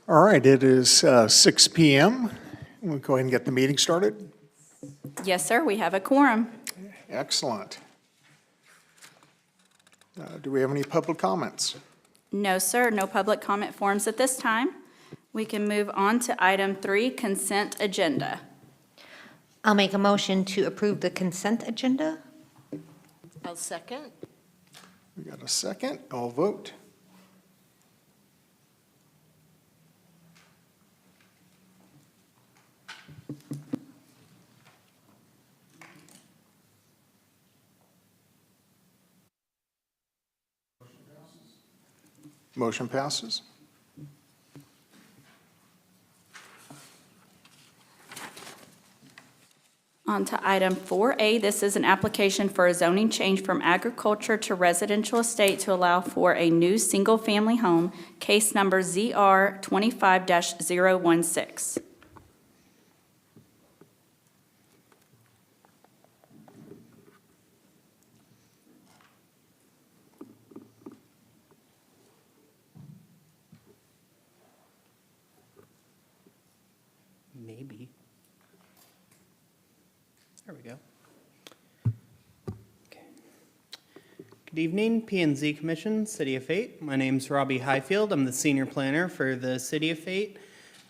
All right, it is 6 p.m. We'll go ahead and get the meeting started. Yes, sir, we have a quorum. Excellent. Do we have any public comments? No, sir, no public comment forms at this time. We can move on to item 3, consent agenda. I'll make a motion to approve the consent agenda. I'll second. We got a second. All vote. Motion passes. On to item 4A, this is an application for a zoning change from agriculture to residential estate to allow for a new single-family home, case number ZR 25-016. Maybe. There we go. Okay. Good evening, P&Z Commission, City of Fate. My name's Robbie Highfield. I'm the senior planner for the City of Fate.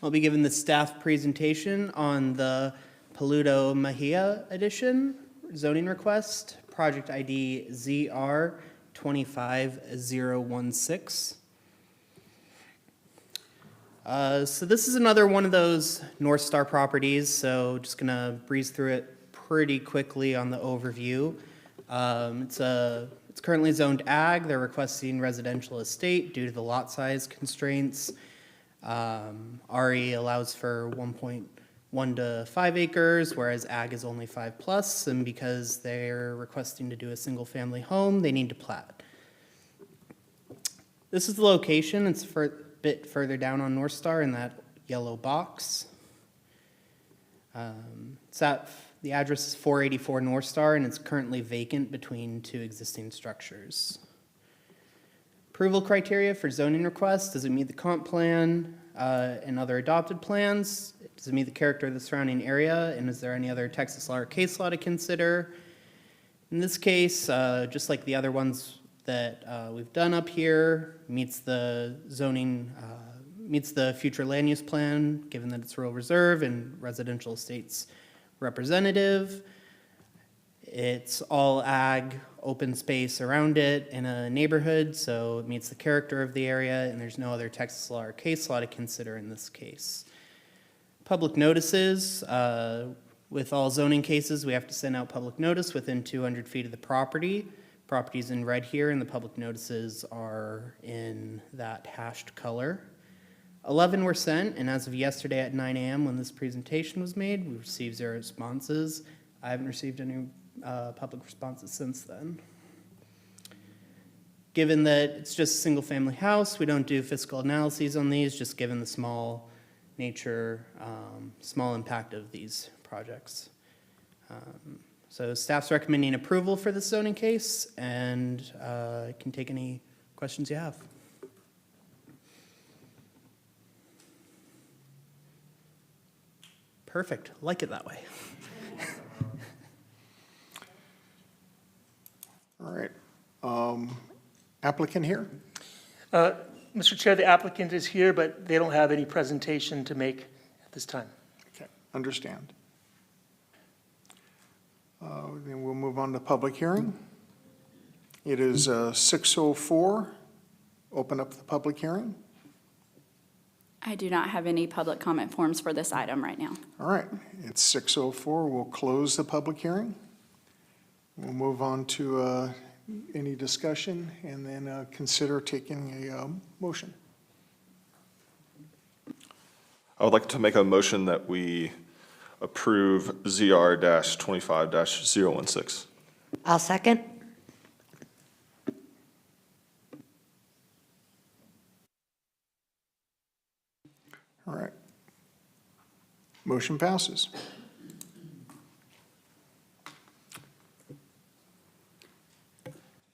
I'll be giving the staff presentation on the Paludo Mejia Edition zoning request, project ID ZR 25016. So this is another one of those North Star properties, so just gonna breeze through it pretty quickly on the overview. It's currently zoned ag. They're requesting residential estate due to the lot size constraints. RE allows for 1.1 to 5 acres, whereas ag is only 5+, and because they're requesting to do a single family home, they need to plat. This is the location. It's a bit further down on North Star in that yellow box. The address is 484 North Star, and it's currently vacant between two existing structures. Approval criteria for zoning requests: does it meet the comp plan and other adopted plans? Does it meet the character of the surrounding area? And is there any other Texas law or case law to consider? In this case, just like the other ones that we've done up here, meets the zoning, meets the future land use plan, given that it's rural reserve and residential estates representative. It's all ag, open space around it in a neighborhood, so it meets the character of the area, and there's no other Texas law or case law to consider in this case. Public notices. With all zoning cases, we have to send out public notice within 200 feet of the property. Property's in red here, and the public notices are in that hashed color. 11 were sent, and as of yesterday at 9 a.m. when this presentation was made, we received 0 responses. I haven't received any public responses since then. Given that it's just a single-family house, we don't do fiscal analyses on these, just given the small nature, small impact of these projects. So staff's recommending approval for this zoning case, and I can take any questions you have. Perfect. Like it that way. All right. Applicant here? Mr. Chair, the applicant is here, but they don't have any presentation to make at this time. Okay, understand. Then we'll move on to public hearing. It is 6:04. Open up the public hearing. I do not have any public comment forms for this item right now. All right, it's 6:04. We'll close the public hearing. We'll move on to any discussion and then consider taking a motion. I would like to make a motion that we approve ZR-25-016. I'll second. All right. Motion passes.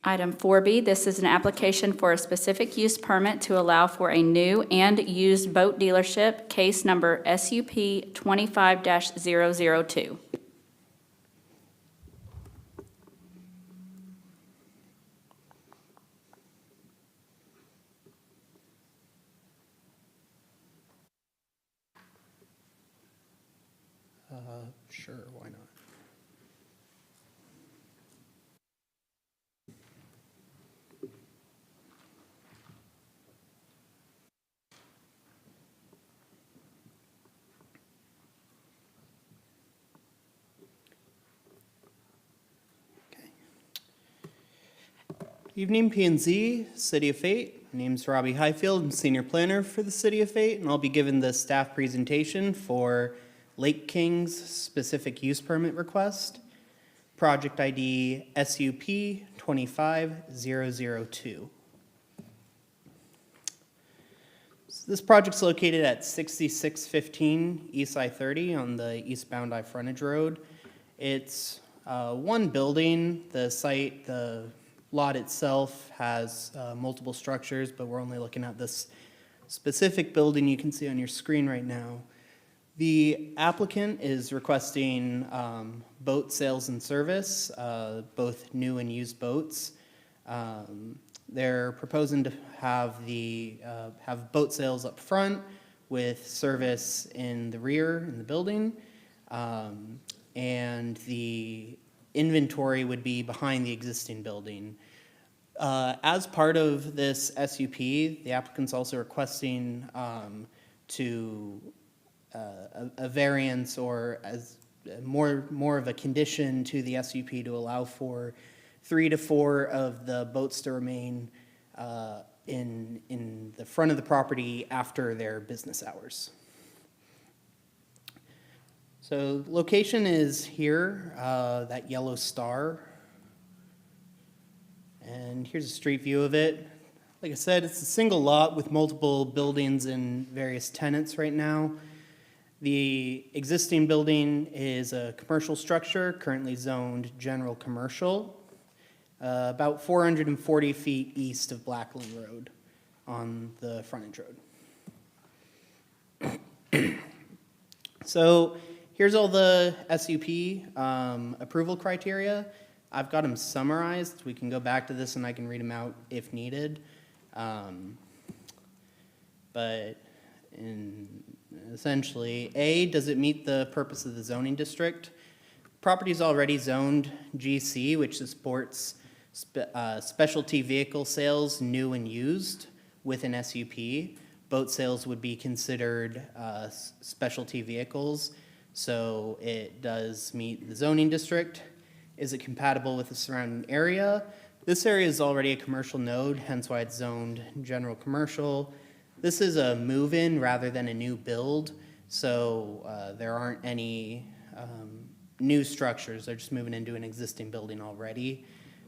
Item 4B, this is an application for a specific use permit to allow for a new and used boat dealership, case number SUP 25-002. Sure, why not? Evening, P&Z, City of Fate. My name's Robbie Highfield. I'm Senior Planner for the City of Fate, and I'll be giving the staff presentation for Lake King's specific use permit request, project ID SUP 25002. So this project's located at 6615 East I-30 on the eastbound I-frontage road. It's one building. The lot itself has multiple structures, but we're only looking at this specific building you can see on your screen right now. The applicant is requesting boat sales and service, both new and used boats. They're proposing to have have boat sales up front with service in the rear in the building, and the inventory would be behind the existing building. As part of this SUP, the applicant's also requesting a variance or as more of a condition to the SUP to allow for 3 to 4 of the boats to remain in the front of the property after their business hours. So location is here, that yellow star. And here's a street view of it. Like I said, it's a single lot with multiple buildings and various tenants right now. The existing building is a commercial structure, currently zoned general commercial, about 440 feet east of Blackland Road on the frontage road. So here's all the SUP approval criteria. I've got them summarized. We can go back to this and I can read them out if needed. But essentially, A, does it meet the purpose of the zoning district? Property is already zoned GC, which supports specialty vehicle sales, new and used, with an SUP. Boat sales would be considered specialty vehicles, so it does meet the zoning district. Is it compatible with the surrounding area? This area is already a commercial node, hence why it's zoned general commercial. This is a move-in rather than a new build, so there aren't any new structures. They're just moving into an existing building already.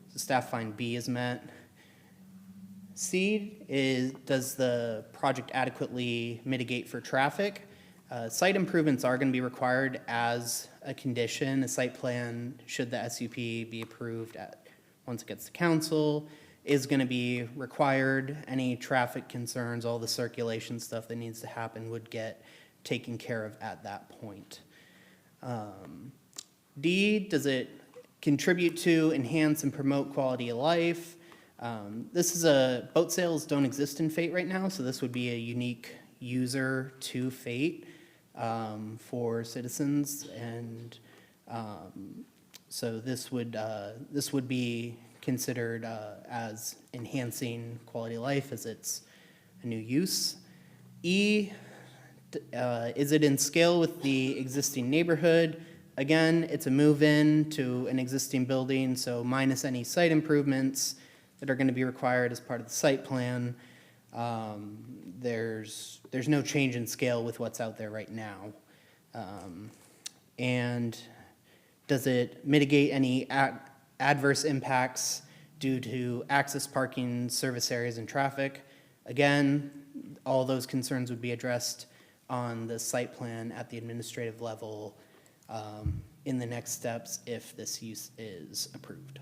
So staff find B is met. C is, does the project adequately mitigate for traffic? Site improvements are going to be required as a condition. A site plan, should the SUP be approved once it gets to council, is going to be required. Any traffic concerns, all the circulation stuff that needs to happen would get taken care of at that point. D, does it contribute to, enhance, and promote quality of life? Boat sales don't exist in Fate right now, so this would be a unique user to Fate for citizens, and so this would be considered as enhancing quality of life as it's a new use. E, is it in scale with the existing neighborhood? Again, it's a move-in to an existing building, so minus any site improvements that are going to be required as part of the site plan. There's no change in scale with what's out there right now. And does it mitigate any adverse impacts due to access, parking, service areas, and traffic? Again, all those concerns would be addressed on the site plan at the administrative level in the next steps if this use is approved.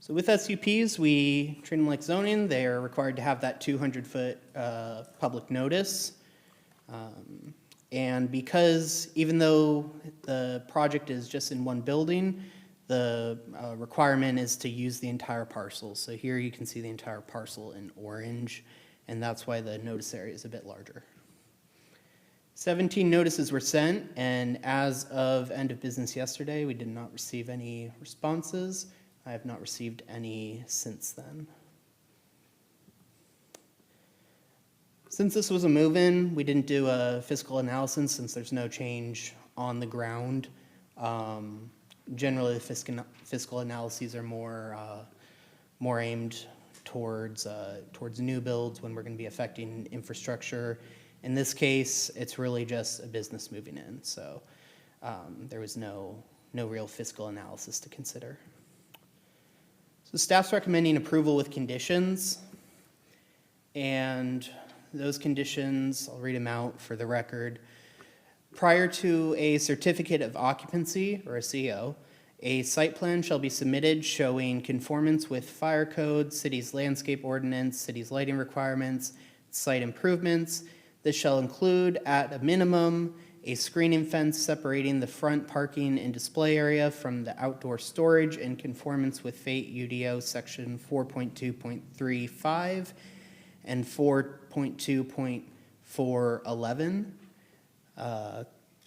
So with SUPs, we treat them like zoning. They are required to have that 200-foot public notice. And because even though the project is just in one building, the requirement is to use the entire parcel. So here you can see the entire parcel in orange, and that's why the notice area is a bit larger. 17 notices were sent, and as of end of business yesterday, we did not receive any responses. I have not received any since then. Since this was a move-in, we didn't do a fiscal analysis since there's no change on the ground. Generally, the fiscal analyses are more aimed towards new builds when we're going to be affecting infrastructure. In this case, it's really just a business moving in, so there was no real fiscal analysis to consider. So staff's recommending approval with conditions, and those conditions, I'll read them out for the record. Prior to a certificate of occupancy, or a CO, a site plan shall be submitted showing conformance with fire code, city's landscape ordinance, city's lighting requirements, site improvements. This shall include, at a minimum, a screening fence separating the front parking and display area from the outdoor storage in conformance with FATE UDO section 4.2.35 and 4.2.411.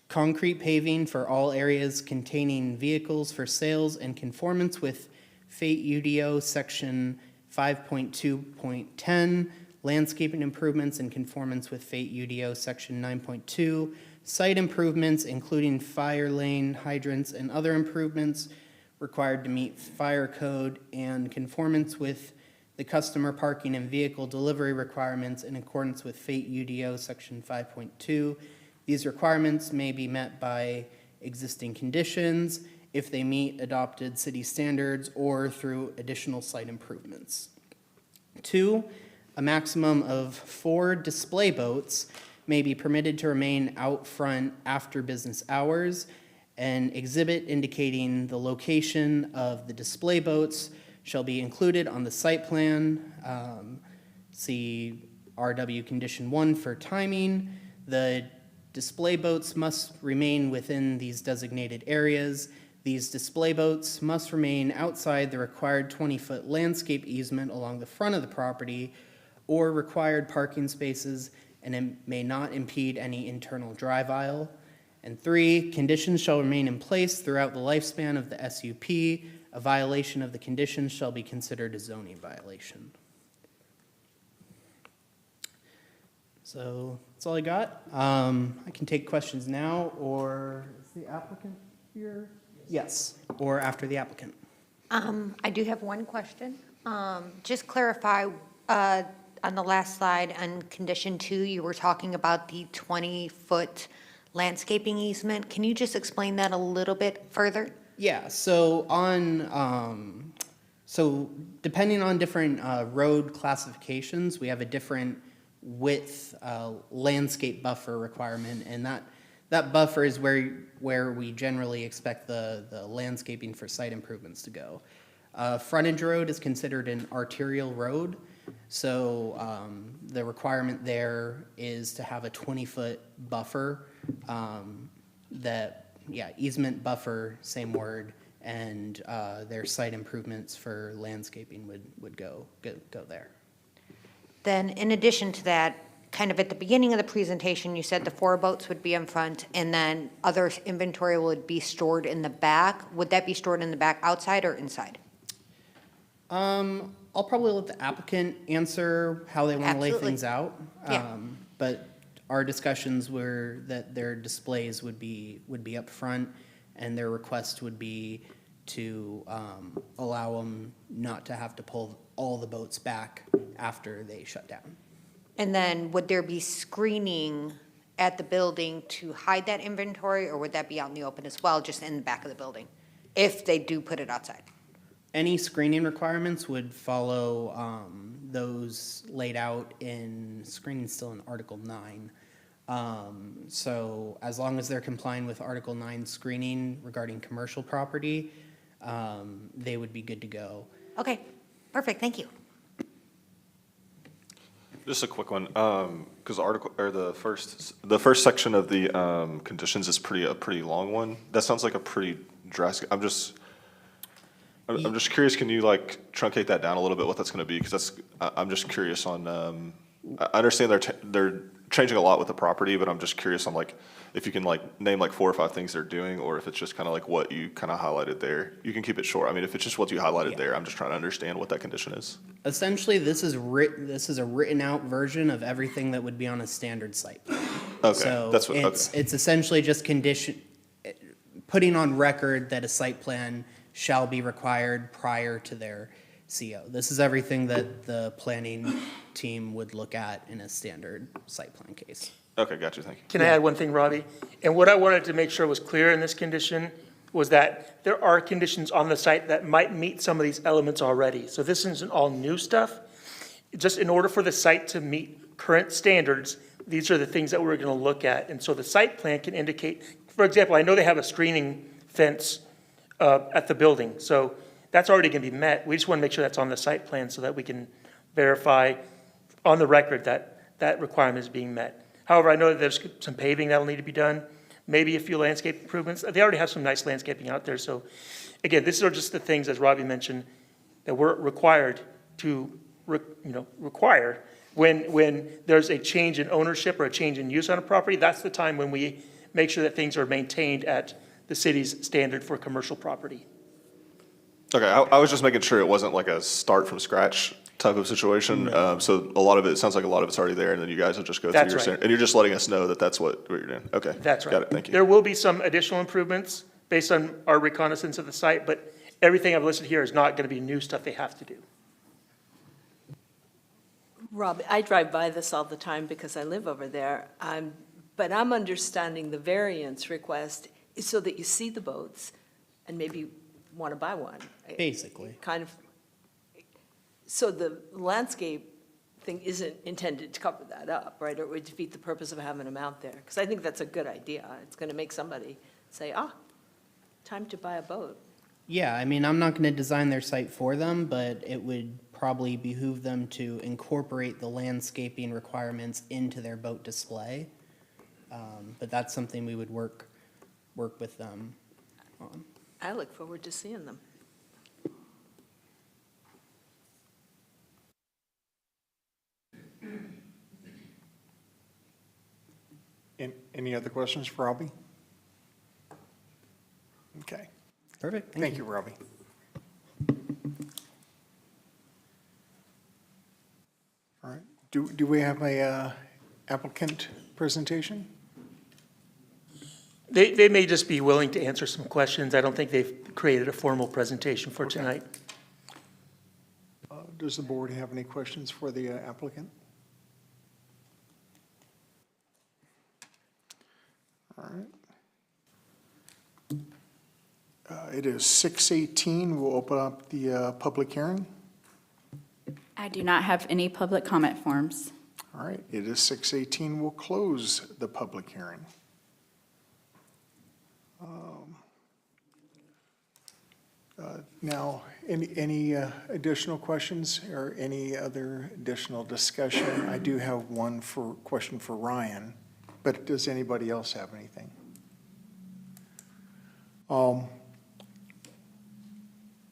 Concrete paving for all areas containing vehicles for sales in conformance with FATE UDO section 5.2.10. Landscaping improvements in conformance with FATE UDO section 9.2. Site improvements, including fire lane, hydrants, and other improvements required to meet fire code and conformance with the customer parking and vehicle delivery requirements in accordance with FATE UDO section 5.2. These requirements may be met by existing conditions if they meet adopted city standards or through additional site improvements. 2, a maximum of 4 display boats may be permitted to remain out front after business hours. An exhibit indicating the location of the display boats shall be included on the site plan. See RW Condition 1 for timing. The display boats must remain within these designated areas. These display boats must remain outside the required 20-foot landscape easement along the front of the property or required parking spaces, and it may not impede any internal drive aisle. And 3, conditions shall remain in place throughout the lifespan of the SUP. A violation of the conditions shall be considered a zoning violation. So that's all I got. I can take questions now, or is the applicant here? Yes, or after the applicant. I do have one question. Just clarify, on the last slide, on condition 2, you were talking about the 20-foot landscaping easement. Can you just explain that a little bit further? Yeah, so so depending on different road classifications, we have a different width landscape buffer requirement, and that buffer is where we generally expect the landscaping for site improvements to go. Frontage road is considered an arterial road, so the requirement there is to have a 20-foot buffer. Easement buffer, same word, and their site improvements for landscaping would go there. Then in addition to that, kind of at the beginning of the presentation, you said the 4 boats would be in front and then other inventory would be stored in the back. Would that be stored in the back outside or inside? I'll probably let the applicant answer how they want to lay Absolutely. things out. Yeah. But our discussions were that their displays would be up front, and their request would be to allow them not to have to pull all the boats back after they shut down. And then would there be screening at the building to hide that inventory, or would that be out in the open as well, just in the back of the building, if they do put it outside? Any screening requirements would follow those laid out in, screening still in Article 9. So as long as they're complying with Article 9 screening regarding commercial property, they would be good to go. Okay, perfect, thank you. Just a quick one, because the article, or the first section of the conditions is a pretty long one. That sounds like a pretty drastic, I'm just curious, can you like truncate that down a little bit, what that's gonna be? Because I'm just curious on, I understand they're changing a lot with the property, but I'm just curious on like, if you can like name like 4 or 5 things they're doing, or if it's just kind of like what you kind of highlighted there. You can keep it short. I mean, if it's just what you highlighted there, I'm just trying to understand what that condition is. Essentially, this is a written out version of everything that would be on a standard site plan. Okay, So that's what, it's okay. essentially just putting on record that a site plan shall be required prior to their CO. This is everything that the planning team would look at in a standard site plan case. Okay, gotcha, thank you. Can I add one thing, Robbie? And what I wanted to make sure was clear in this condition was that there are conditions on the site that might meet some of these elements already. So this isn't all new stuff. Just in order for the site to meet current standards, these are the things that we're going to look at. And so the site plan can indicate, for example, I know they have a screening fence at the building. So that's already going to be met. We just want to make sure that's on the site plan so that we can verify on the record that that requirement is being met. However, I know that there's some paving that'll need to be done, maybe a few landscape improvements. They already have some nice landscaping out there. So again, these are just the things, as Robbie mentioned, that we're required to, require when there's a change in ownership or a change in use on a property. That's the time when we make sure that things are maintained at the city's standard for commercial property. Okay, I was just making sure it wasn't like a start from scratch type of situation. So a lot of it sounds like a lot of it's already there, and then you guys will just go through That's your, right. and you're just letting us know that that's what you're doing. Okay. That's right. Got it, thank you. There will be some additional improvements based on our reconnaissance of the site, but everything I've listed here is not going to be new stuff they have to do. Rob, I drive by this all the time because I live over there. But I'm understanding the variance request is so that you see the boats and maybe want to buy one. Basically. Kind of, so the landscape thing isn't intended to cover that up, right? Or it would defeat the purpose of having them out there. Because I think that's a good idea. It's going to make somebody say, time to buy a boat. Yeah, I mean, I'm not going to design their site for them, but it would probably behoove them to incorporate the landscaping requirements into their boat display. But that's something we would work with them on. I look forward to seeing them. Any other questions for Robbie? Okay, Perfect. thank you, Robbie. All right, do we have a applicant presentation? They may just be willing to answer some questions. I don't think they've created a formal presentation for tonight. Does the board have any questions for the applicant? All right. It is 6:18. We'll open up the public hearing. I do not have any public comment forms. All right, it is 6:18. We'll close the public hearing. Now, any additional questions or any other additional discussion? I do have one question for Ryan, but does anybody else have anything?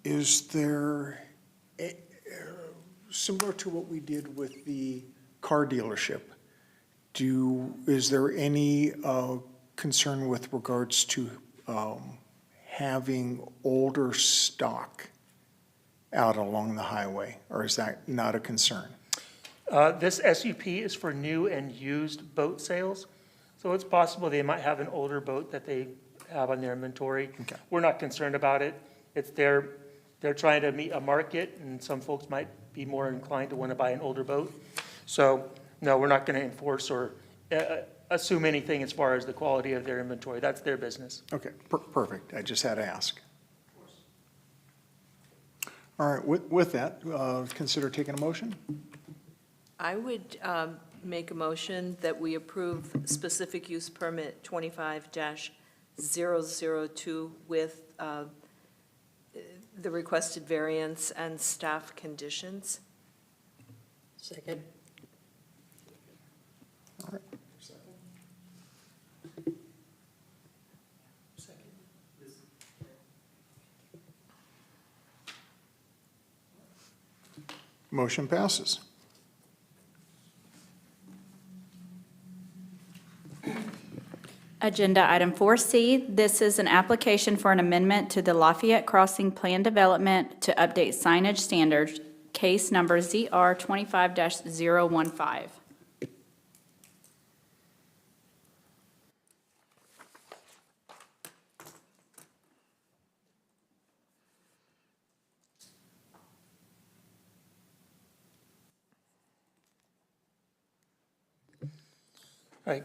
Is there, similar to what we did with the car dealership, is there any concern with regards to having older stock out along the highway, or is that not a concern? This SUP is for new and used boat sales. So it's possible they might have an older boat that they have on their inventory. Okay. We're not concerned about it. It's they're trying to meet a market, and some folks might be more inclined to want to buy an older boat. So, no, we're not going to enforce or assume anything as far as the quality of their inventory. That's their business. Okay, perfect. I just had to ask. All right, with that, consider taking a motion. I would make a motion that we approve specific use permit 25-002 with the requested variance and staff conditions. Second. Motion passes. Agenda item 4C, this is an application for an amendment to the Lafayette Crossing Plan Development to update signage standards, case number ZR 25-015. All right.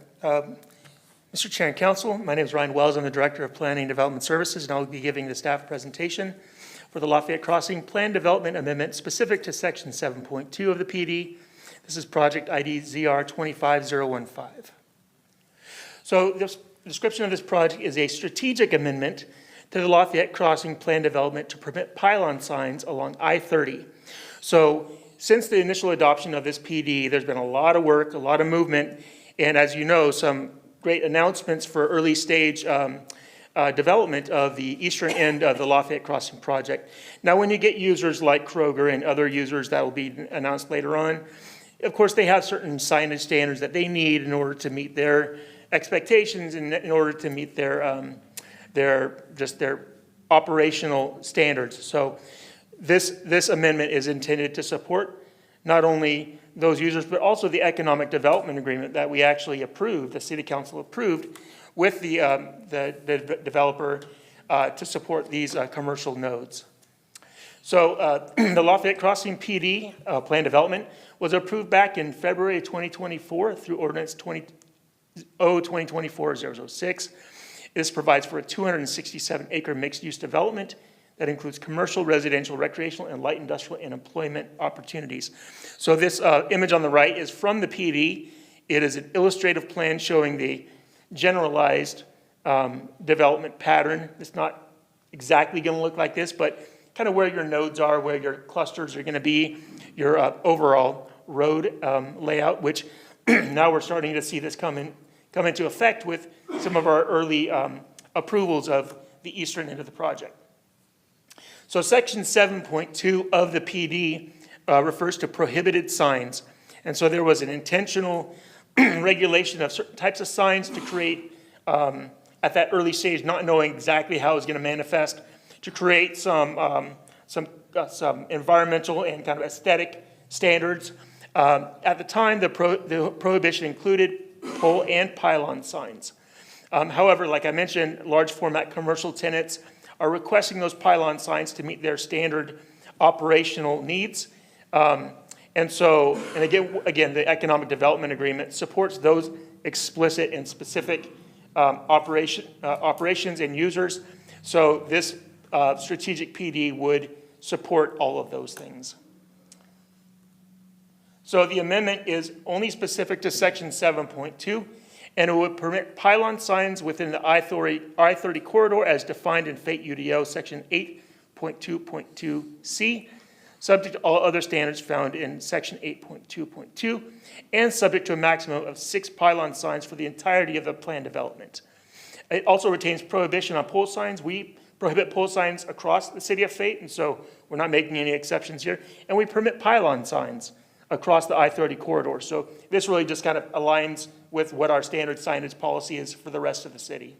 Mr. Chair and Council, my name is Ryan Wells. I'm the Director of Planning and Development Services, and I'll be giving the staff presentation for the Lafayette Crossing Plan Development Amendment specific to Section 7.2 of the PD. This is project ID ZR 25015. So the description of this project is a strategic amendment to the Lafayette Crossing Plan Development to permit pylon signs along I-30. So since the initial adoption of this PD, there's been a lot of work, a lot of movement, and as you know, some great announcements for early stage development of the eastern end of the Lafayette Crossing project. Now, when you get users like Kroger and other users that will be announced later on, of course, they have certain signage standards that they need in order to meet their expectations and in order to meet their operational standards. So this amendment is intended to support not only those users, but also the economic development agreement that we actually approved, the City Council approved with the developer to support these commercial nodes. So the Lafayette Crossing PD plan development was approved back in February of 2024 through Ordinance 2024-006. This provides for a 267-acre mixed-use development that includes commercial, residential, recreational, and light industrial and employment opportunities. So this image on the right is from the PD. It is an illustrative plan showing the generalized development pattern. It's not exactly going to look like this, but kind of where your nodes are, where your clusters are going to be, your overall road layout, which now we're starting to see this come into effect with some of our early approvals of the eastern end of the project. So section 7.2 of the PD refers to prohibited signs. And so there was an intentional regulation of certain types of signs to create, at that early stage, not knowing exactly how it was going to manifest, to create some environmental and kind of aesthetic standards. At the time, the prohibition included pole and pylon signs. However, like I mentioned, large format commercial tenants are requesting those pylon signs to meet their standard operational needs. And again, the economic development agreement supports those explicit and specific operations and users. So this strategic PD would support all of those things. So the amendment is only specific to section 7.2, and it would permit pylon signs within the I-30 corridor as defined in FATE UDO section 8.2.2C, subject to all other standards found in section 8.2.2, and subject to a maximum of 6 pylon signs for the entirety of the plan development. It also retains prohibition on pole signs. We prohibit pole signs across the city of FATE, and so we're not making any exceptions here. And we permit pylon signs across the I-30 corridor. So this really just kind of aligns with what our standard signage policy is for the rest of the city.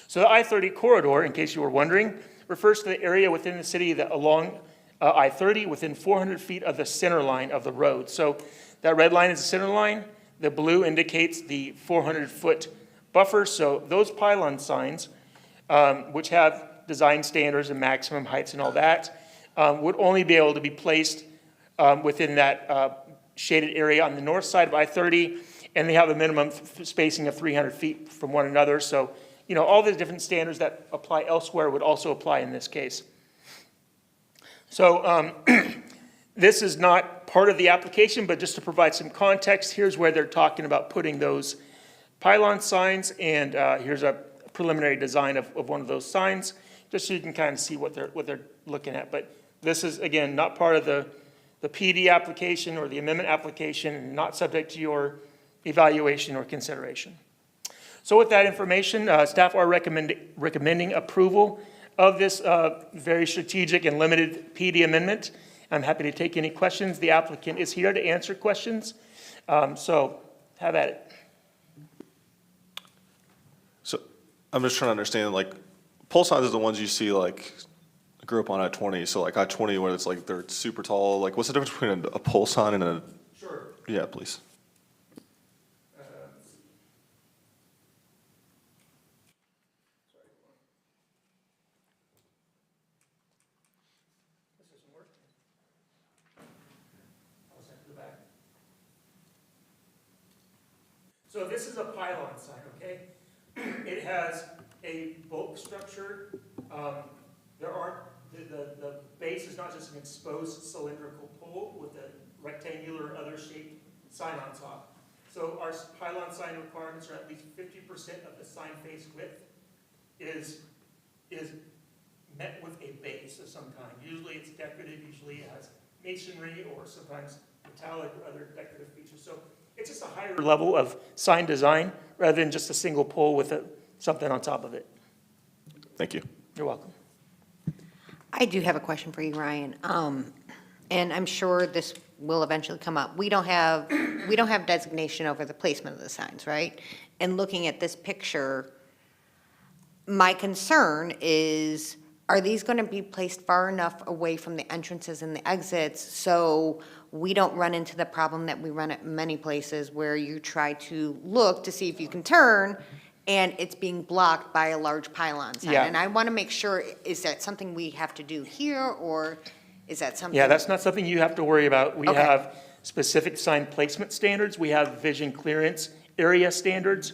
So the I-30 corridor, in case you were wondering, refers to the area within the city that along I-30 within 400 feet of the center line of the road. So that red line is the center line. The blue indicates the 400-foot buffer. So those pylon signs, which have design standards and maximum heights and all that, would only be able to be placed within that shaded area on the north side of I-30, and they have a minimum spacing of 300 feet from one another. So, you know, all the different standards that apply elsewhere would also apply in this case. So this is not part of the application, but just to provide some context, here's where they're talking about putting those pylon signs, and here's a preliminary design of one of those signs. just so you can kind of see what they're looking at. But this is, again, not part of the PD application or the amendment application, and not subject to your evaluation or consideration. So with that information, staff are recommending approval of this very strategic and limited PD amendment. I'm happy to take any questions. The applicant is here to answer questions. So have at it. So I'm just trying to understand, like, pole signs are the ones you see, like, I grew up on I-20, so like I-20 where it's like they're super tall, like what's the difference between a pole sign and a? Sure. Yeah, please. So this is a pylon sign, okay? It has a bulk structure. The base is not just an exposed cylindrical pole with a rectangular or other shaped sign on top. So our pylon sign requirements are at least 50% of the sign face width is met with a base of some kind. Usually it's decorative, usually it has masonry or sometimes metallic or other decorative features. So it's just a higher level of sign design rather than just a single pole with something on top of it. Thank you. You're welcome. I do have a question for you, Ryan. And I'm sure this will eventually come up. We don't have designation over the placement of the signs, right? And looking at this picture, my concern is, are these going to be placed far enough away from the entrances and the exits so we don't run into the problem that we run at many places where you try to look to see if you can turn and it's being blocked by a large pylon sign? Yeah. And I want to make sure, is that something we have to do here, or is that something? Yeah, that's not something you have to worry about. We Okay. have specific sign placement standards. We have vision clearance area standards.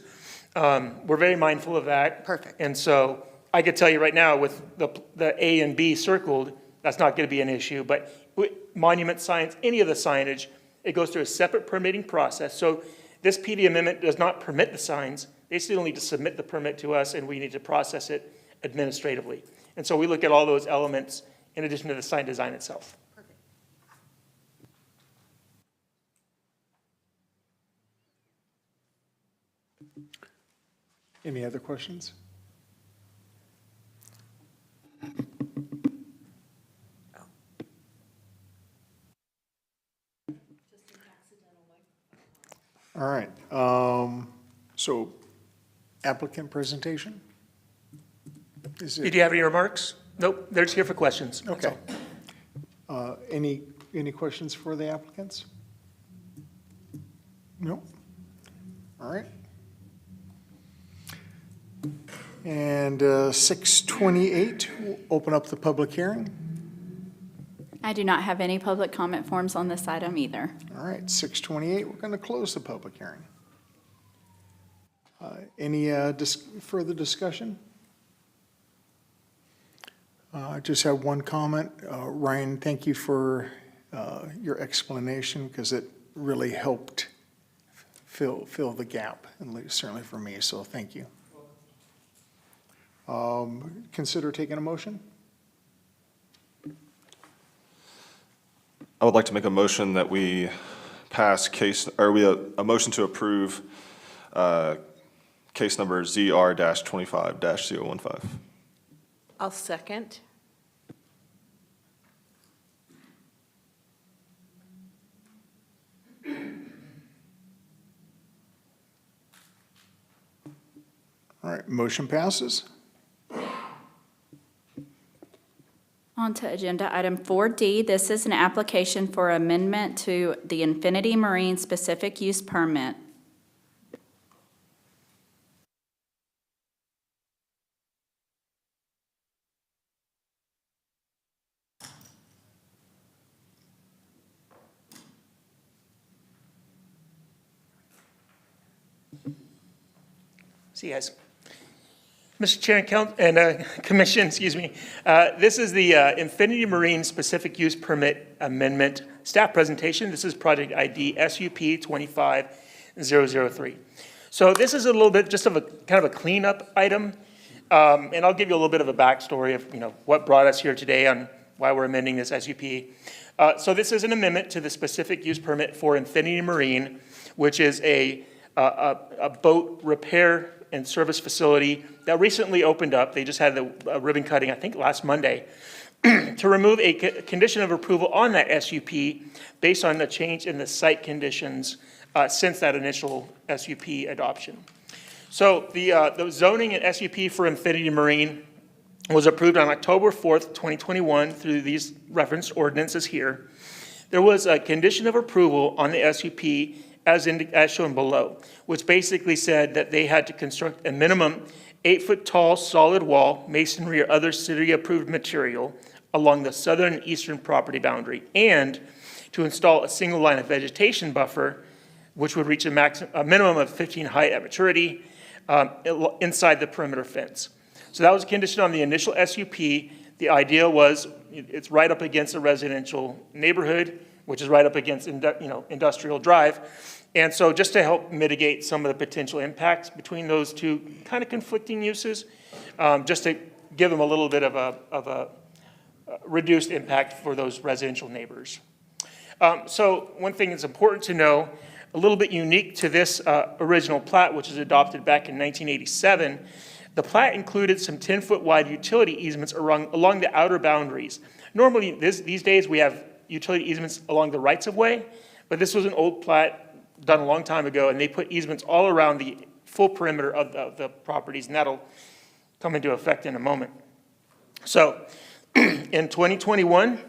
We're very mindful of that. Perfect. And so I could tell you right now with the A and B circled, that's not going to be an issue. But with monument signs, any of the signage, it goes through a separate permitting process. So this PD amendment does not permit the signs. They still need to submit the permit to us, and we need to process it administratively. And so we look at all those elements in addition to the sign design itself. Any other questions? All right, so applicant presentation? Is Did it, you have any remarks? Nope, they're just here for questions. That's okay. all. Any questions for the applicants? No? All right. And 6:28, we'll open up the public hearing. I do not have any public comment forms on this item either. All right, 6:28, we're going to close the public hearing. Any further discussion? I just have one comment. Ryan, thank you for your explanation, because it really helped fill the gap, at least certainly for me, so thank you. Consider taking a motion? I would like to make a motion that we pass a motion to approve case number ZR-25-015. I'll second. All right, motion passes. On to agenda item 4D. This is an application for amendment to the Infinity Marine specific use permit. See you guys. Mr. Chair and Commission, excuse me. This is the Infinity Marine Specific Use Permit Amendment staff presentation. This is project ID SUP 25003. So this is a little bit just of a kind of a cleanup item. And I'll give you a little bit of a backstory of, what brought us here today on why we're amending this SUP. So this is an amendment to the specific use permit for Infinity Marine, which is a boat repair and service facility that recently opened up. They just had the ribbon cutting, I think, last Monday, to remove a condition of approval on that SUP based on the change in the site conditions since that initial SUP adoption. So the zoning and SUP for Infinity Marine was approved on October 4th, 2021 through these referenced ordinances here. There was a condition of approval on the SUP as shown below, which basically said that they had to construct a minimum 8-foot-tall solid wall, masonry or other city-approved material along the southern and eastern property boundary, and to install a single line of vegetation buffer, which would reach a minimum of 15 height at maturity inside the perimeter fence. So that was a condition on the initial SUP. The idea was it's right up against a residential neighborhood, which is right up against Industrial Drive. And so just to help mitigate some of the potential impacts between those two kind of conflicting uses, just to give them a little bit of a reduced impact for those residential neighbors. So one thing that's important to know, a little bit unique to this original plat, which was adopted back in 1987, the plat included some 10-foot wide utility easements along the outer boundaries. Normally, these days, we have utility easements along the rights-of-way, but this was an old plat done a long time ago, and they put easements all around the full perimeter of the properties, and that'll come into effect in a moment. So, in 2021,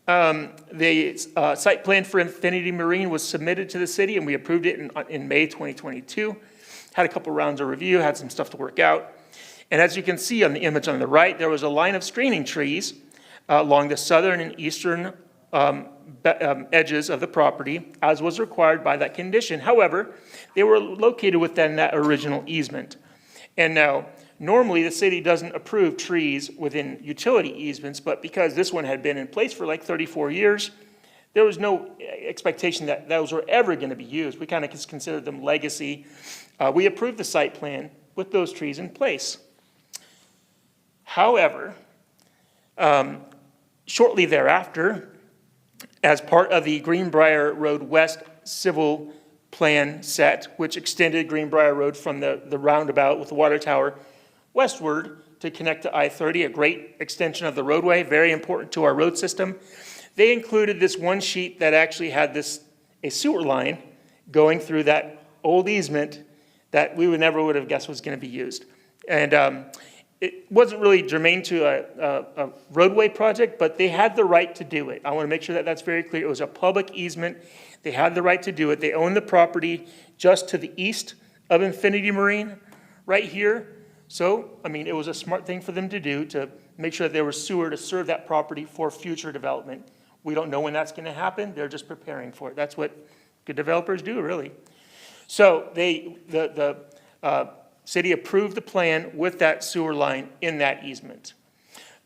the site plan for Infinity Marine was submitted to the city, and we approved it in May 2022. Had a couple rounds of review, had some stuff to work out. And as you can see on the image on the right, there was a line of screening trees along the southern and eastern edges of the property, as was required by that condition. However, they were located within that original easement. And now, normally the city doesn't approve trees within utility easements, but because this one had been in place for like 34 years, there was no expectation that those were ever going to be used. We kind of considered them legacy. We approved the site plan with those trees in place. However, shortly thereafter, as part of the Greenbrier Road West civil plan set, which extended Greenbrier Road from the roundabout with the water tower westward to connect to I-30, a great extension of the roadway, very important to our road system. They included this one sheet that actually had a sewer line going through that old easement that we never would have guessed was going to be used. And it wasn't really germane to a roadway project, but they had the right to do it. I want to make sure that that's very clear. It was a public easement. They had the right to do it. They owned the property just to the east of Infinity Marine, right here. So, I mean, it was a smart thing for them to do to make sure that there was sewer to serve that property for future development. We don't know when that's going to happen. They're just preparing for it. That's what good developers do, really. So the city approved the plan with that sewer line in that easement.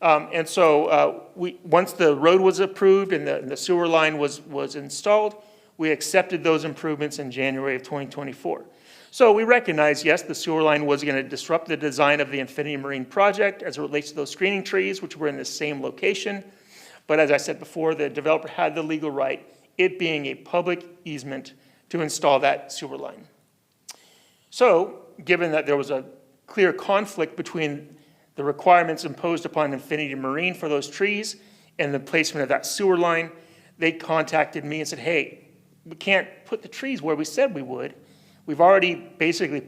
And so once the road was approved and the sewer line was installed, we accepted those improvements in January of 2024. So we recognize, yes, the sewer line was going to disrupt the design of the Infinity Marine project as it relates to those screening trees, which were in the same location. But as I said before, the developer had the legal right, it being a public easement, to install that sewer line. So, given that there was a clear conflict between the requirements imposed upon Infinity Marine for those trees and the placement of that sewer line, they contacted me and said, hey, we can't put the trees where we said we would. We've already basically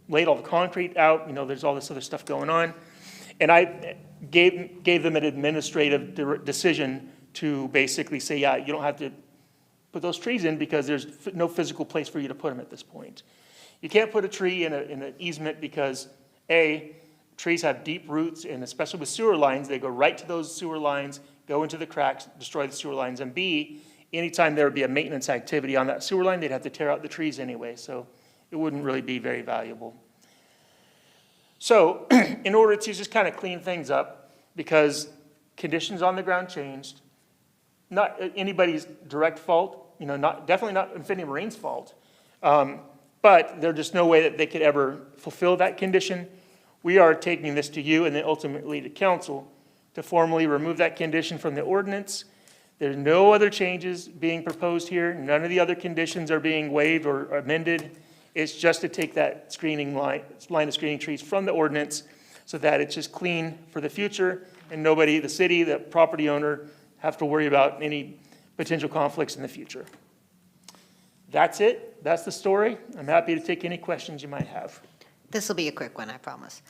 laid all the concrete out, there's all this other stuff going on. And I gave them an administrative decision to basically say, yeah, you don't have to put those trees in because there's no physical place for you to put them at this point. You can't put a tree in an easement because, A, trees have deep roots, and especially with sewer lines, they go right to those sewer lines, go into the cracks, destroy the sewer lines, and B, anytime there would be a maintenance activity on that sewer line, they'd have to tear out the trees anyway, so it wouldn't really be very valuable. So, in order to just kind of clean things up, because conditions on the ground changed, not anybody's direct fault, definitely not Infinity Marine's fault, but there's just no way that they could ever fulfill that condition. We are taking this to you and then ultimately to council to formally remove that condition from the ordinance. There's no other changes being proposed here. None of the other conditions are being waived or amended. It's just to take that line of screening trees from the ordinance so that it's just clean for the future and nobody, the city, the property owner, have to worry about any potential conflicts in the future. That's it. That's the story. I'm happy to take any questions you might have. This will be a quick one, I promise.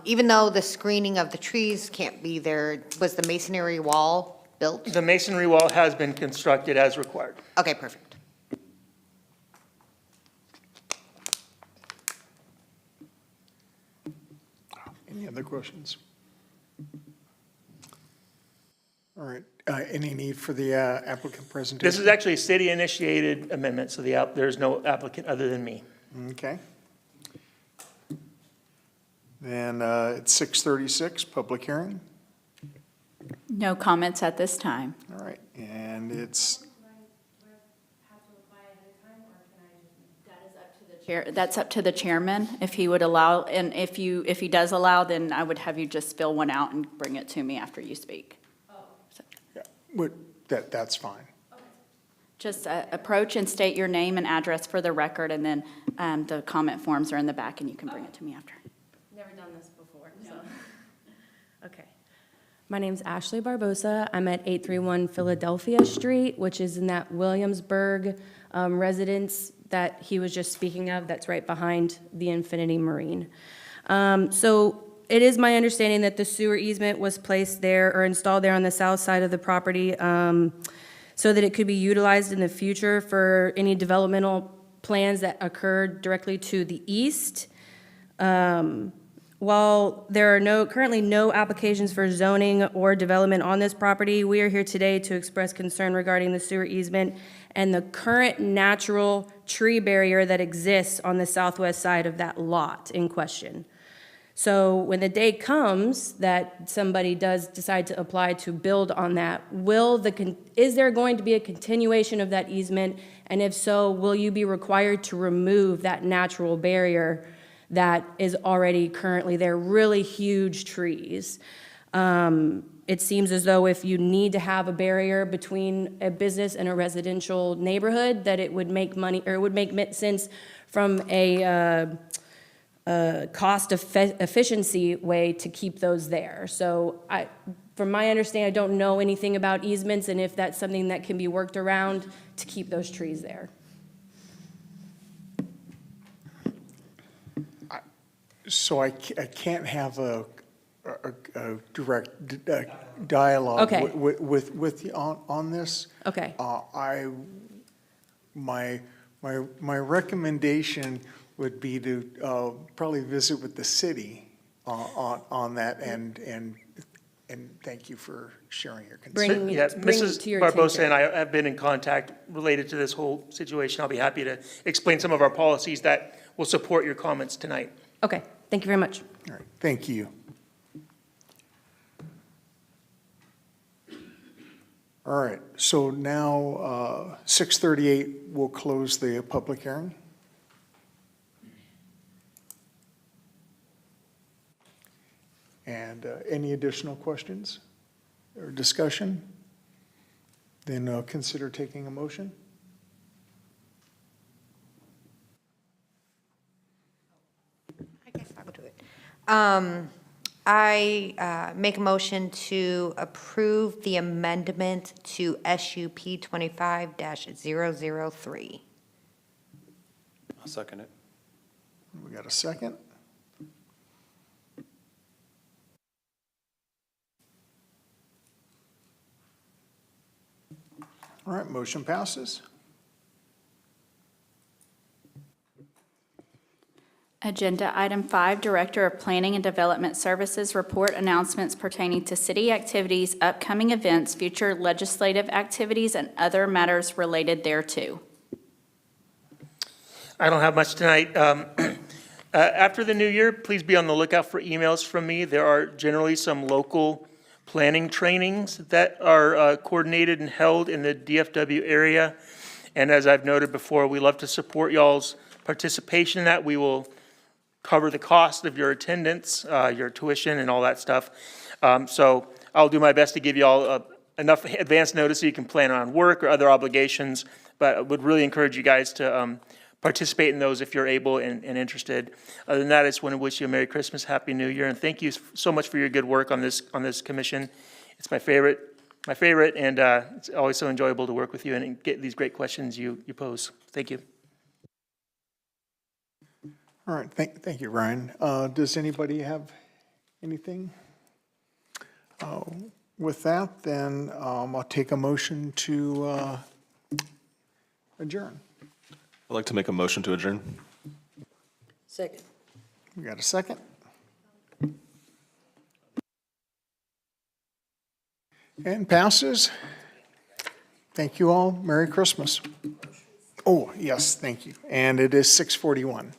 Even though the screening of the trees can't be there, was the masonry wall built? The masonry wall has been constructed as required. Okay, perfect. Any other questions? All right, any need for the applicant presentation? This is actually a city-initiated amendment, so there's no applicant other than me. Okay. Then it's 6:36, public hearing. No comments at this time. All right, and it's, That's up to the chairman, if he would allow, and if he does allow, then I would have you just fill one out and bring it to me after you speak. that's fine. Just approach and state your name and address for the record, and then the comment forms are in the back, and you can bring it to me after. Never done this before, so. Okay. My name's Ashley Barbosa. I'm at 831 Philadelphia Street, which is in that Williamsburg residence that he was just speaking of, that's right behind the Infinity Marine. So it is my understanding that the sewer easement was placed there or installed there on the south side of the property so that it could be utilized in the future for any developmental plans that occurred directly to the east. While there are currently no applications for zoning or development on this property, we are here today to express concern regarding the sewer easement and the current natural tree barrier that exists on the southwest side of that lot in question. So when the day comes that somebody does decide to apply to build on that, is there going to be a continuation of that easement? And if so, will you be required to remove that natural barrier that is already currently there, really huge trees? It seems as though if you need to have a barrier between a business and a residential neighborhood, that it would make money, or it would make sense from a cost efficiency way to keep those there. So from my understanding, I don't know anything about easements and if that's something that can be worked around to keep those trees there. So I can't have a direct dialogue Okay. with you on this. Okay. My recommendation would be to probably visit with the city on that, and thank you for sharing your concern. Bring it to Mrs. your Barbosa attention. and I have been in contact related to this whole situation. I'll be happy to explain some of our policies that will support your comments tonight. Okay, thank you very much. All right, thank you. All right, so now 6:38, we'll close the public hearing. And any additional questions or discussion? Then consider taking a motion. I guess I will do it. I make a motion to approve the amendment to SUP 25-003. I'll second it. We got a second? All right, motion passes. Agenda item 5, Director of Planning and Development Services, report announcements pertaining to city activities, upcoming events, future legislative activities, and other matters related thereto. I don't have much tonight. After the new year, please be on the lookout for emails from me. There are generally some local planning trainings that are coordinated and held in the DFW area. And as I've noted before, we love to support y'all's participation in that. We will cover the cost of your attendance, your tuition and all that stuff. So I'll do my best to give you all enough advance notice so you can plan on work or other obligations, but I would really encourage you guys to participate in those if you're able and interested. Other than that, I just want to wish you a Merry Christmas, Happy New Year, and thank you so much for your good work on this commission. It's my favorite, and it's always so enjoyable to work with you and get these great questions you pose. Thank you. All right, thank you, Ryan. Does anybody have anything? With that, then I'll take a motion to adjourn. I'd like to make a motion to adjourn. Second. We got a second? And passes. Thank you all. Merry Christmas. Oh, yes, thank you. And it is 6:41.